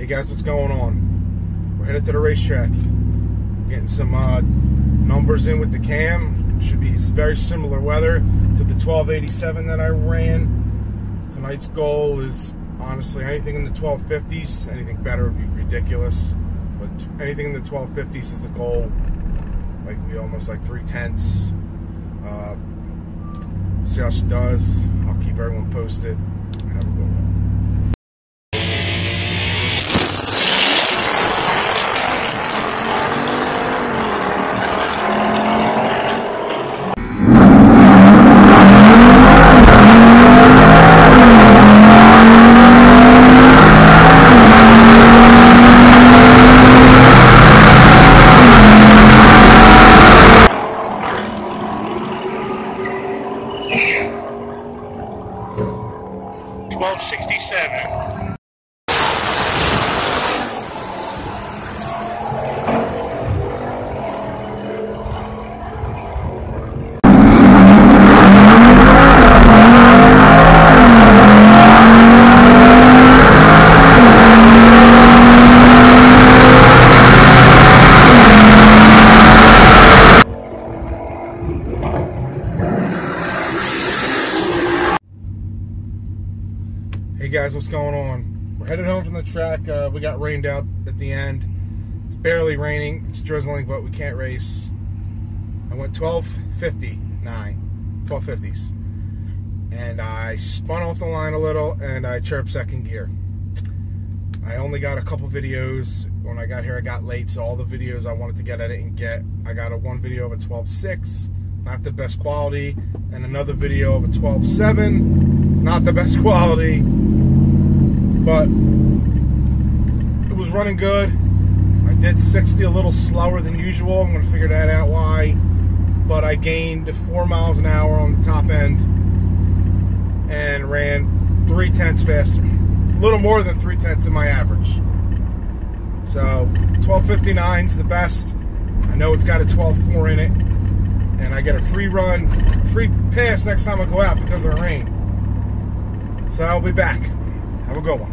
guys, what's going on? We're headed to the racetrack. Getting some numbers in with the cam. Should be very similar weather to the 1287 that I ran. Tonight's goal is honestly anything in the 1250s. Anything better would be ridiculous, but anything in the 1250s is the goal. Like we almost like 3/10. See how she does. I'll keep everyone posted. Have a good one. Hey guys, what's going on? We're headed home from the track. We got rained out at the end. It's barely raining, it's drizzling, but we can't race. I went 12:50s, and I spun off the line a little and I chirped second gear. I only got a couple videos. When I got here I got late, so all the videos I wanted to get I didn't get. I got one video of a 12.6, not the best quality, and another video of a 12.7, not the best quality. But it was running good. I did 60 a little slower than usual. I'm going to figure that out why. But I gained 4 miles an hour on the top end and ran 3/10 faster. A little more than 3/10 in my average. So 12:59's the best. I know it's got a 12.4 in it. And I get a free run, free pass next time I go out because of the rain. So I'll be back. Have a good one.